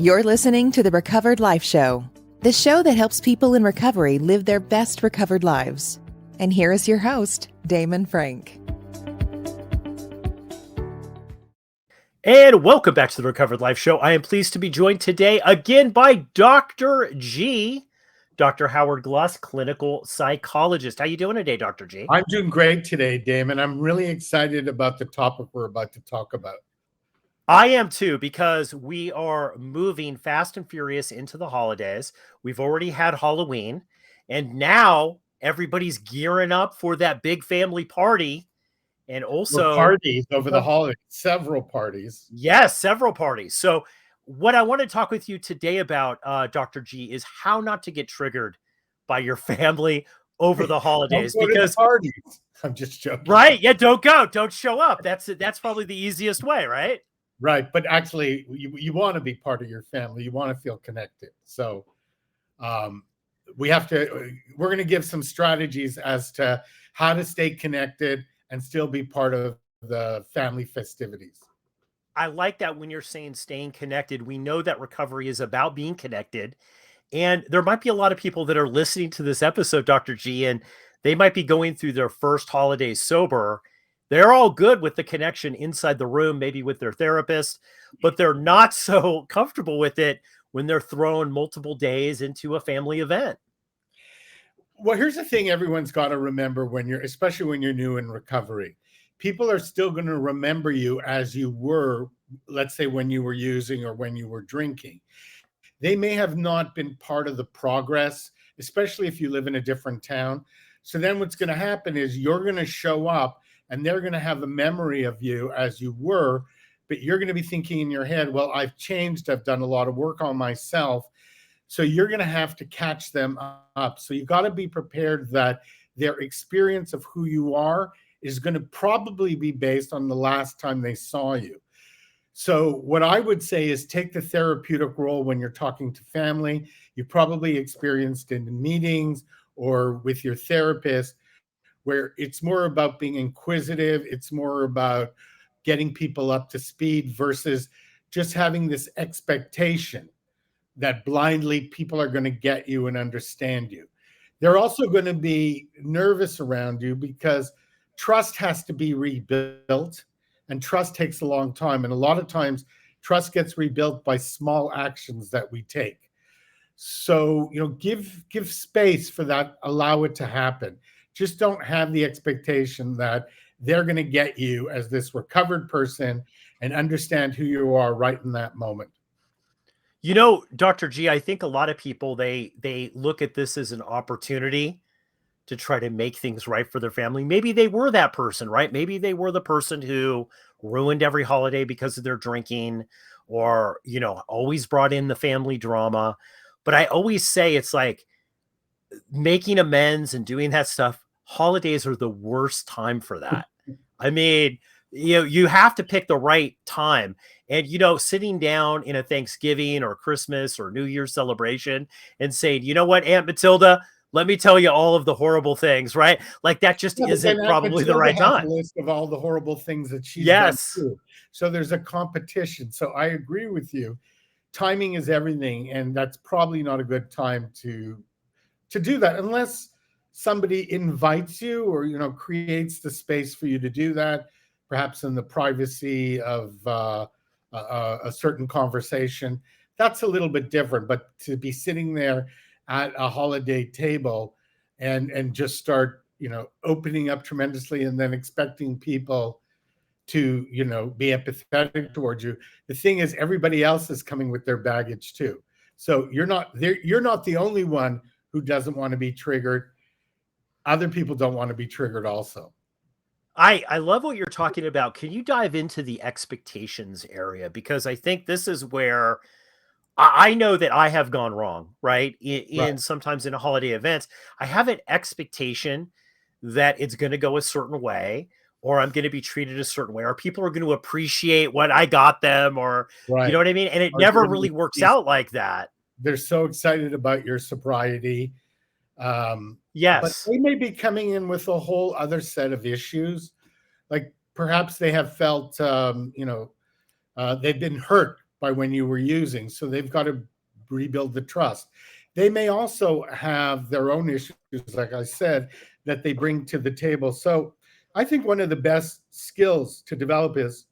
You're listening to the Recovered Life Show, the show that helps people in recovery live their best recovered lives. And here is your host, Damon Frank. And welcome back to the Recovered Life Show. I am pleased to be joined today again by Dr. G, Dr. Howard Gluss, clinical psychologist. How you doing today, Dr. G? I'm doing great today, Damon. I'm really excited about the topic we're about to talk about. I am too, because we are moving fast and furious into the holidays. We've already had Halloween, and now everybody's gearing up for that big family party. And also parties over the holidays, several parties. Yes, several parties. So what I want to talk with you today about, Dr. G, is how not to get triggered by your family over the holidays. Don't go to the parties. I'm just joking. Right. Yeah, don't go. Don't show up. That's probably the easiest way, right? Right. But actually, you want to be part of your family. You want to feel connected. So we're going to give some strategies as to how to stay connected and still be part of the family festivities. I like that when you're saying staying connected. We know that recovery is about being connected. And there might be a lot of people that are listening to this episode, Dr. G, and they might be going through their first holidays sober. They're all good with the connection inside the room, maybe with their therapist, but they're not so comfortable with it when they're thrown multiple days into a family event. Well, here's the thing everyone's got to remember especially when you're new in recovery. People are still going to remember you as you were, let's say, when you were using or when you were drinking. They may have not been part of the progress, especially if you live in a different town. So then what's going to happen is you're going to show up and they're going to have a memory of you as you were, but you're going to be thinking in your head, well, I've changed. I've done a lot of work on myself. So you're going to have to catch them up. So you got to be prepared that their experience of who you are is going to probably be based on the last time they saw you. So what I would say is take the therapeutic role when you're talking to family. You probably experienced in meetings or with your therapist, where it's more about being inquisitive. It's more about getting people up to speed versus just having this expectation that blindly people are going to get you and understand you. They're also going to be nervous around you because trust has to be rebuilt, and trust takes a long time. And a lot of times trust gets rebuilt by small actions that we take. So, give space for that, allow it to happen. Just don't have the expectation that they're going to get you as this recovered person and understand who you are right in that moment. Dr. G, I think a lot of people, they look at this as an opportunity to try to make things right for their family. Maybe they were that person, right? Maybe they were the person who ruined every holiday because of their drinking or, always brought in the family drama. But I always say it's like making amends and doing that stuff. Holidays are the worst time for that. I mean, you have to pick the right time. And, sitting down in a Thanksgiving or Christmas or New Year's celebration and saying, you know what, Aunt Matilda, let me tell you all of the horrible things, right? Like that just isn't probably the right time. A list of all the horrible things that she's done too. So there's a competition. So I agree with you. Timing is everything. And that's probably not a good time to do that unless somebody invites you or, creates the space for you to do that, perhaps in the privacy of a certain conversation. That's a little bit different. But to be sitting there at a holiday table and just start, opening up tremendously and then expecting people to, be empathetic towards you. The thing is, everybody else is coming with their baggage too. So you're not the only one who doesn't want to be triggered. Other people don't want to be triggered also. I love what you're talking about. Can you dive into the expectations area? Because I think this is where I know that I have gone wrong, right? In sometimes in holiday events, I have an expectation that it's going to go a certain way, or I'm going to be treated a certain way, or people are going to appreciate what I got them, or you know what I mean? And it never really works out like that. They're so excited about your sobriety. Yes. But they may be coming in with a whole other set of issues. Like perhaps they have felt, they've been hurt by when you were using. So they've got to rebuild the trust. They may also have their own issues, like I said, that they bring to the table. So I think one of the best skills to develop is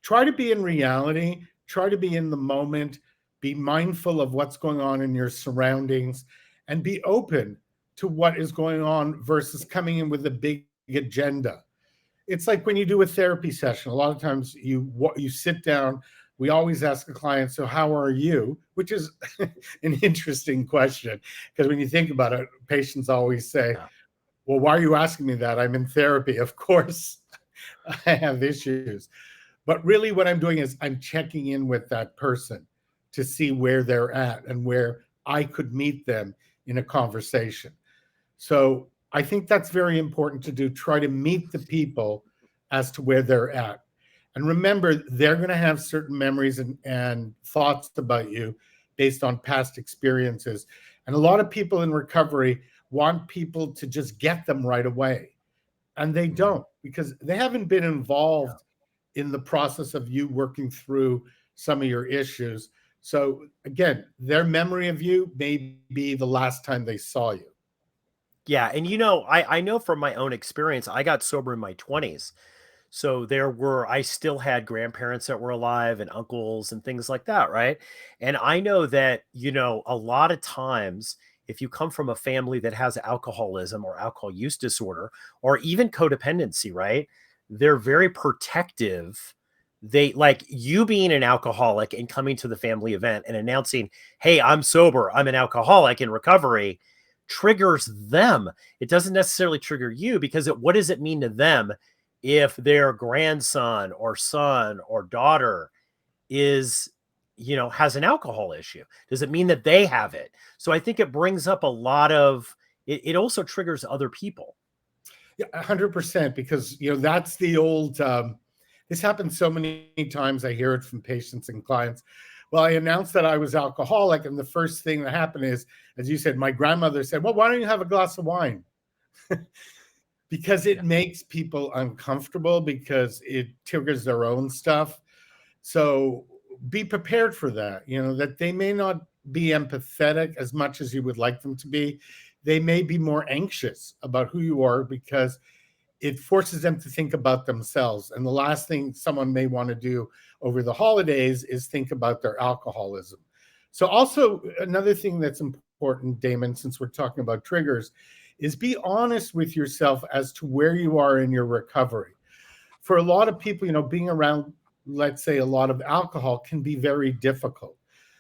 try to be in reality, try to be in the moment, be mindful of what's going on in your surroundings, and be open to what is going on versus coming in with a big agenda. It's like when you do a therapy session, a lot of times you sit down. We always ask a client, so how are you? Which is an interesting question, because when you think about it, patients always say, Yeah. well, why are you asking me that? I'm in therapy. Of course, I have issues. But really what I'm doing is I'm checking in with that person to see where they're at and where I could meet them in a conversation. So I think that's very important to do. Try to meet the people as to where they're at. And remember, they're going to have certain memories and thoughts about you based on past experiences. And a lot of people in recovery want people to just get them right away. And they don't, because they haven't been involved in the process of you working through some of your issues. So again, their memory of you may be the last time they saw you. Yeah. And I know from my own experience, I got sober in my 20s. So I still had grandparents that were alive and uncles and things like that, right? And I know that, a lot of times, if you come from a family that has alcoholism or alcohol use disorder or even codependency, right? They're very protective. They like you being an alcoholic and coming to the family event and announcing, "Hey, I'm sober. I'm an alcoholic in recovery," triggers them. It doesn't necessarily trigger you because what does it mean to them if their grandson or son or daughter is, has an alcohol issue? Does it mean that they have it? So I think it brings up a lot of it also triggers other people. Yeah, 100%, because that's the old this happens so many times. I hear it from patients and clients. Well, I announced that I was alcoholic, and the first thing that happened is, as you said, my grandmother said, well, why don't you have a glass of wine? Because it Yeah. makes people uncomfortable, because it triggers their own stuff. So be prepared for that, that they may not be empathetic as much as you would like them to be. They may be more anxious about who you are, because it forces them to think about themselves. And the last thing someone may want to do over the holidays is think about their alcoholism. So also another thing that's important, Damon, since we're talking about triggers, is be honest with yourself as to where you are in your recovery. For a lot of people, being around, let's say, a lot of alcohol can be very difficult.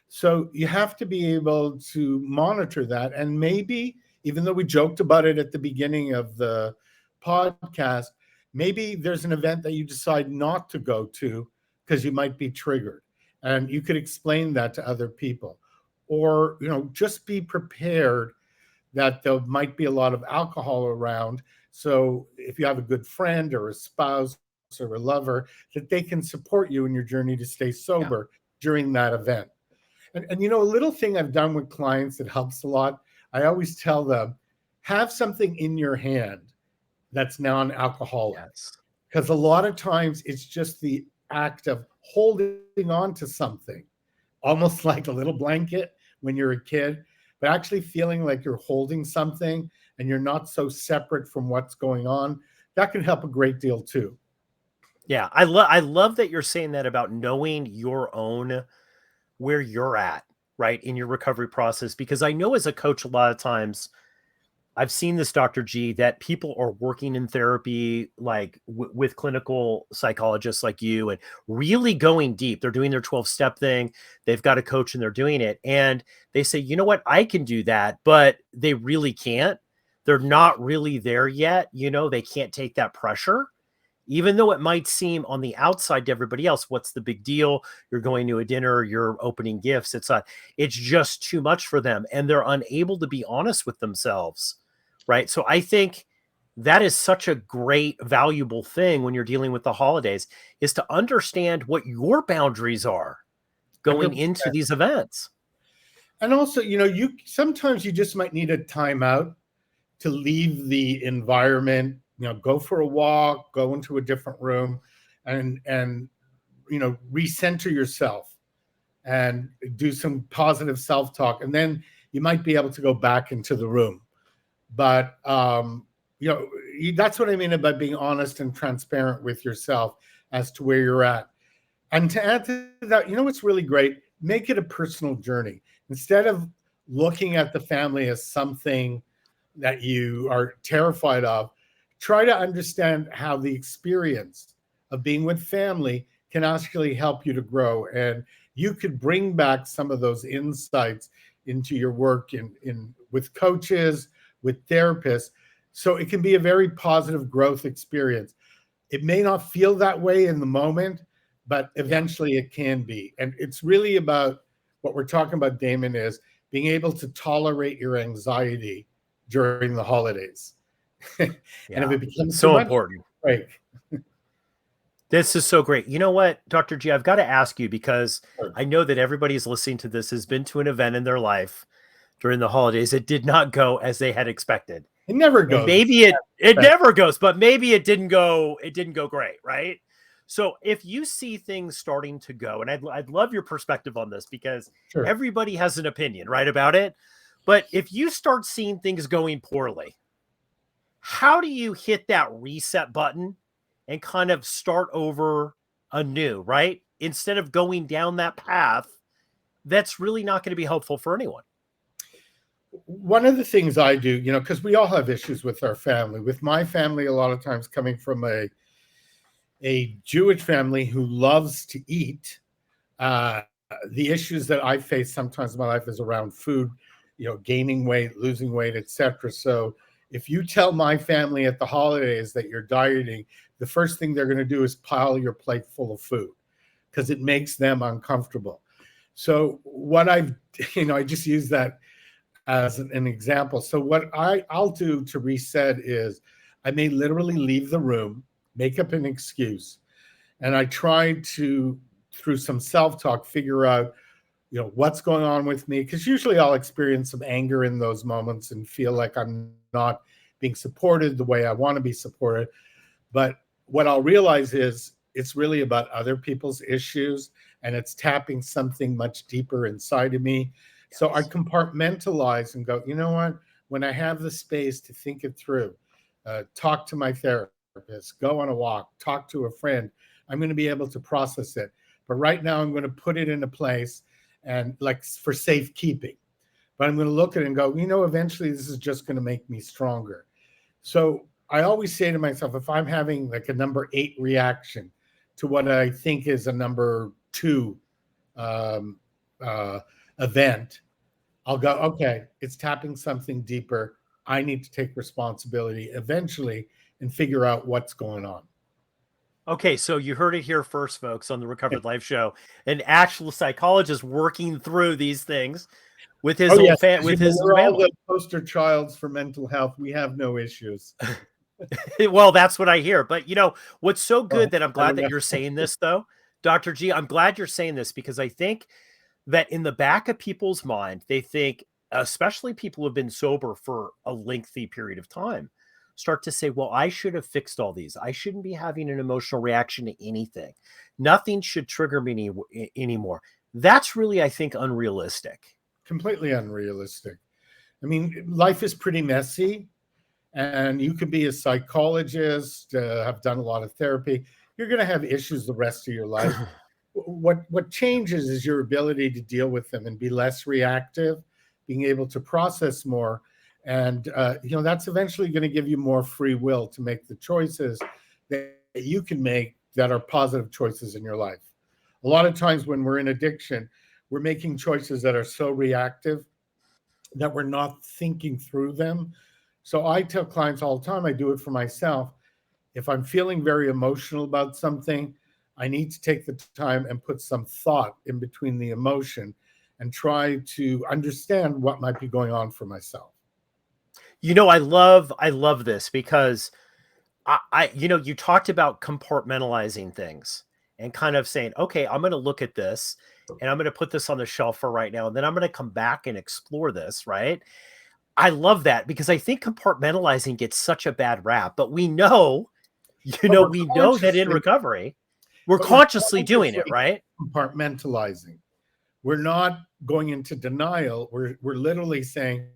So you have to be able to monitor that. And maybe, even though we joked about it at the beginning of the podcast, maybe there's an event that you decide not to go to because you might be triggered. And you could explain that to other people. Or, just be prepared that there might be a lot of alcohol around. So if you have a good friend or a spouse or a lover, that they can support you in your journey to stay sober during that event. And a little thing I've done with clients that helps a lot, I always tell them, have something in your hand that's non-alcoholic. Yes. Because a lot of times it's just the act of holding on to something, almost like a little blanket when you're a kid, but actually feeling like you're holding something and you're not so separate from what's going on. That can help a great deal too. Yeah. I love that you're saying that about knowing your own where you're at, right, in your recovery process. Because I know as a coach, a lot of times I've seen this, Dr. G, that people are working in therapy, like with clinical psychologists like you, and really going deep. They're doing their 12-step thing. They've got a coach and they're doing it. And they say, you know what, I can do that, but they really can't. They're not really there yet. They can't take that pressure. Even though it might seem on the outside to everybody else, what's the big deal? You're going to a dinner, you're opening gifts. It's just too much for them. And they're unable to be honest with themselves. Right. So I think that is such a great, valuable thing when you're dealing with the holidays, is to understand what your boundaries are going 100%. into these events. And also, you sometimes you just might need a timeout to leave the environment, go for a walk, go into a different room, and recenter yourself. and do some positive self-talk, and then you might be able to go back into the room. But that's what I mean about being honest and transparent with yourself as to where you're at. And to add to that, what's really great, make it a personal journey. Instead of looking at the family as something that you are terrified of, try to understand how the experience of being with family can actually help you to grow. And you could bring back some of those insights into your work in with coaches, with therapists. So it can be a very positive growth experience. It may not feel that way in the moment, but eventually it can be. And it's really about what we're talking about, Damon, is being able to tolerate your anxiety during the holidays. And if it becomes so important, break. This is so great. You know what, Dr. G, I've got to ask you, because I know that everybody's listening to this has been to an event in their life during the holidays. It did not go as they had expected. It never goes. And maybe it never goes, but maybe it didn't go great, right? So if you see things starting to go, and I'd love your perspective on this, because everybody has an opinion, right, about it. But if you start seeing things going poorly, how do you hit that reset button and kind of start over anew, right? Instead of going down that path, that's really not going to be helpful for anyone. One of the things I do, because we all have issues with our family. With my family, a lot of times coming from a Jewish family who loves to eat, the issues that I face sometimes in my life is around food, gaining weight, losing weight, etc. So if you tell my family at the holidays that you're dieting, the first thing they're going to do is pile your plate full of food, because it makes them uncomfortable. So what I just use that as an example. So what I'll do to reset is I may literally leave the room, make up an excuse, and I try to, through some self-talk, figure out, what's going on with me. Because usually I'll experience some anger in those moments and feel like I'm not being supported the way I want to be supported. But what I'll realize is it's really about other people's issues, and it's tapping something much deeper inside of me. Yes. So I compartmentalize and go, you know what? When I have the space to think it through, talk to my therapist, go on a walk, talk to a friend, I'm going to be able to process it. But right now I'm going to put it in a place and like for safekeeping. But I'm going to look at it and go, eventually this is just going to make me stronger. So I always say to myself, if I'm having like a number 8 reaction to what I think is a number 2 event, I'll go, okay, it's tapping something deeper. I need to take responsibility eventually and figure out what's going on. Okay, so you heard it here first, folks, on the Recovered Life Show. An actual psychologist working through these things with his family. We're all the poster childs for mental health. We have no issues. Well, that's what I hear. But what's so good that I'm glad that you're saying this, though, Dr. G, I'm glad you're saying this, because I think that in the back of people's mind, they think, especially people who have been sober for a lengthy period of time, start to say, well, I should have fixed all these. I shouldn't be having an emotional reaction to anything. Nothing should trigger me anymore. That's really, I think, unrealistic. Completely unrealistic. I mean, life is pretty messy, and you could be a psychologist, have done a lot of therapy. You're going to have issues the rest of your life. What changes is your ability to deal with them and be less reactive, being able to process more. And, that's eventually going to give you more free will to make the choices that you can make that are positive choices in your life. A lot of times when we're in addiction, we're making choices that are so reactive that we're not thinking through them. So I tell clients all the time, I do it for myself. If I'm feeling very emotional about something, I need to take the time and put some thought in between the emotion and try to understand what might be going on for myself. I love this, because you talked about compartmentalizing things and kind of saying, okay, I'm going to look at this and I'm going to put this on the shelf for right now. And then I'm going to come back and explore this. Right. I love that, because I think compartmentalizing gets such a bad rap, but we know, we know that in recovery, we're consciously doing it, right? Compartmentalizing. we're not going into denial. We're literally saying,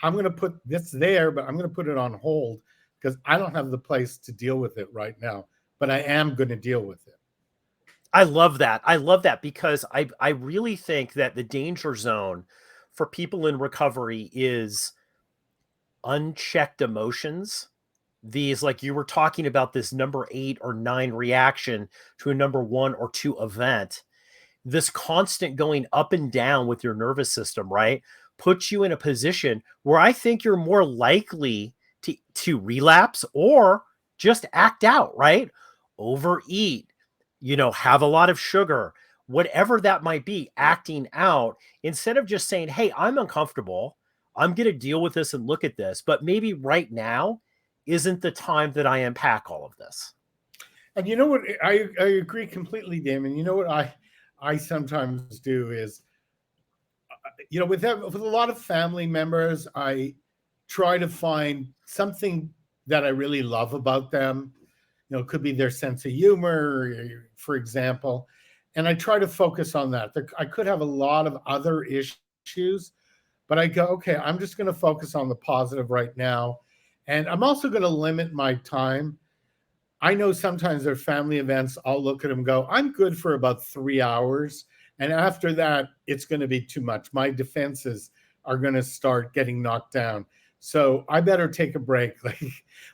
I'm going to put this there, but I'm going to put it on hold because I don't have the place to deal with it right now, but I am going to deal with it. I love that. I love that because I really think that the danger zone for people in recovery is unchecked emotions. These, like you were talking about, this number 8 or 9 reaction to a number 1 or 2 event, this constant going up and down with your nervous system, right? Puts you in a position where I think you're more likely to relapse or just act out, right? Overeat, have a lot of sugar, whatever that might be, acting out instead of just saying, hey, I'm uncomfortable. I'm going to deal with this and look at this. But maybe right now isn't the time that I unpack all of this. And you know what? I agree completely, Damon. You know what I sometimes do is, with a lot of family members, I try to find something that I really love about them. It could be their sense of humor, for example. And I try to focus on that. I could have a lot of other issues, but I go, okay, I'm just going to focus on the positive right now. And I'm also going to limit my time. I know sometimes there's family events, I'll look at them and go, I'm good for about 3 hours. And after that, it's going to be too much. My defenses are going to start getting knocked down. So I better take a break.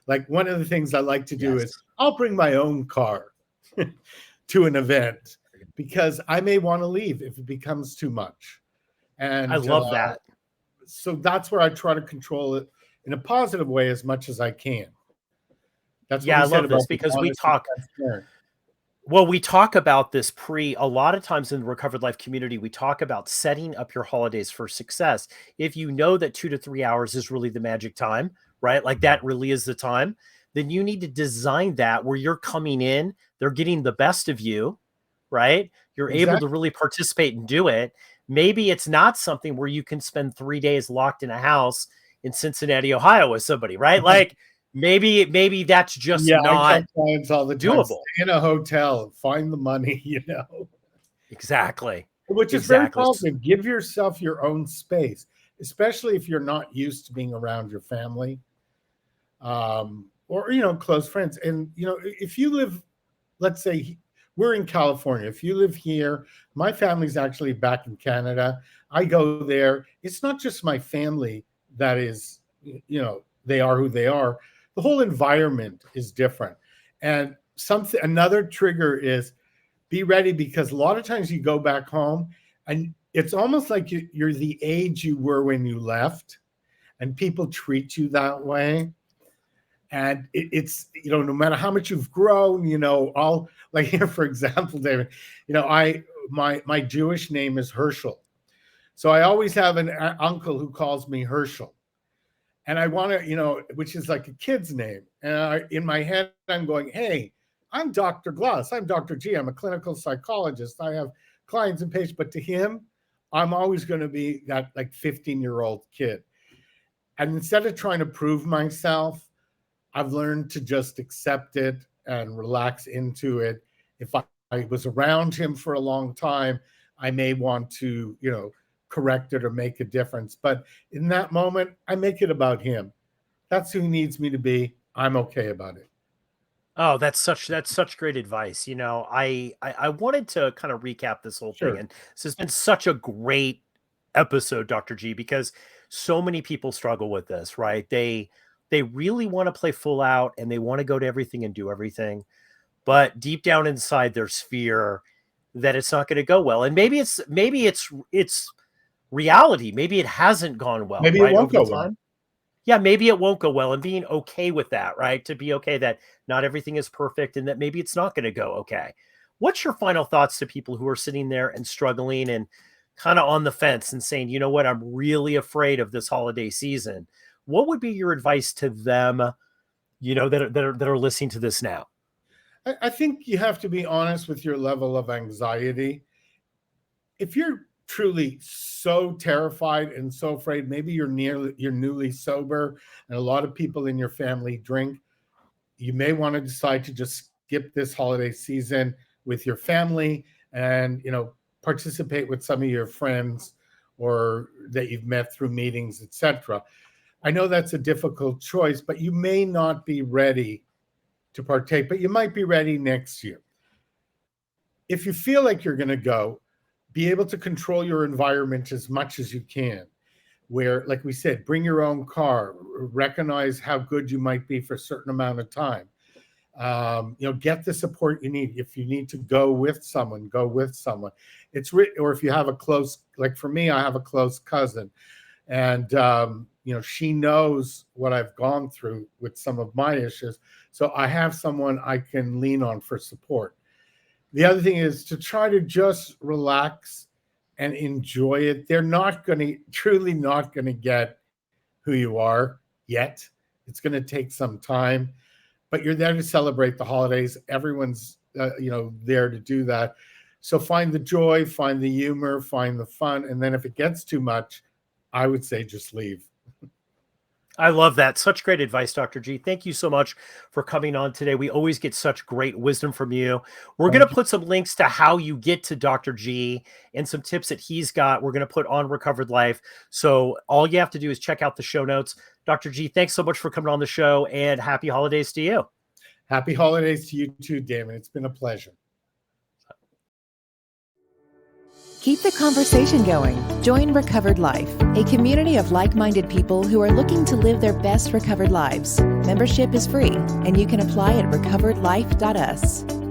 Like one of the things I like to do is I'll bring my own car to an event because I may want to leave if it becomes too much. And I love that. So that's where I try to control it in a positive way as much as I can. That's I love this because we talk. Well, we talk about this a lot of times in the Recovered Life community, we talk about setting up your holidays for success. If you know that 2 to 3 hours is really the magic time, right? Like that really is the time, then you need to design that where you're coming in, they're getting the best of you, right? You're able to really participate and do it. Maybe it's not something where you can spend 3 days locked in a house in Cincinnati, Ohio with somebody, right? Like maybe that's just not I tell clients all the time, doable. Stay in a hotel, find the money, Exactly. Which is very positive. Give yourself your own space, especially if you're not used to being around your family, or close friends. And if you live, let's say we're in California. If you live here, my family's actually back in Canada. I go there. It's not just my family that is, they are who they are. The whole environment is different. And another trigger is be ready, because a lot of times you go back home and it's almost like you're the age you were when you left, and people treat you that way. And it's, no matter how much you've grown, all, like here, for example, David, my Jewish name is Herschel. So I always have an uncle who calls me Herschel. And I want to, which is like a kid's name. And in my head, I'm going, hey, I'm Dr. Gluss. I'm Dr. G. I'm a clinical psychologist. I have clients and patients. But to him, I'm always going to be that like 15-year-old kid. And instead of trying to prove myself, I've learned to just accept it and relax into it. If I was around him for a long time, I may want to, correct it or make a difference. But in that moment, I make it about him. That's who he needs me to be. I'm okay about it. Oh, that's such great advice. I wanted to kind of recap this whole thing, and this has been such a great episode, Dr. G, because so many people struggle with this, right? They really want to play full out and they want to go to everything and do everything, but deep down inside there's fear that it's not going to go well. And maybe it's reality. Maybe it hasn't gone well. Maybe it won't go well. Yeah, maybe it won't go well, and being okay with that, right? To be okay that not everything is perfect and that maybe it's not going to go okay. What's your final thoughts to people who are sitting there and struggling and kind of on the fence and saying, you know what, I'm really afraid of this holiday season? What would be your advice to them, that are listening to this now? I think you have to be honest with your level of anxiety. If you're truly so terrified and so afraid, maybe you're newly sober and a lot of people in your family drink, you may want to decide to just skip this holiday season with your family and participate with some of your friends or that you've met through meetings, etc. I know that's a difficult choice, but you may not be ready to partake, but you might be ready next year. If you feel like you're going to go, be able to control your environment as much as you can. Where, like we said, bring your own car, recognize how good you might be for a certain amount of time. Get the support you need. If you need to go with someone, go with someone. Or if you have a close, like for me, I have a close cousin, and she knows what I've gone through with some of my issues. So I have someone I can lean on for support. The other thing is to try to just relax and enjoy it. They're truly not going to get who you are yet. It's going to take some time, but you're there to celebrate the holidays. Everyone's, there to do that. So find the joy, find the humor, find the fun. And then if it gets too much, I would say just leave. I love that. Such great advice, Dr. G. Thank you so much for coming on today. We always get such great wisdom from you. We're going to put some links to how you get to Dr. G and some tips that he's got. We're going to put on Recovered Life. So all you have to do is check out the show notes. Dr. G, thanks so much for coming on the show, and happy holidays to you. Happy holidays to you too, Damon. It's been a pleasure. Keep the conversation going. Join Recovered Life, a community of like-minded people who are looking to live their best recovered lives. Membership is free, and you can apply at recoveredlife.us.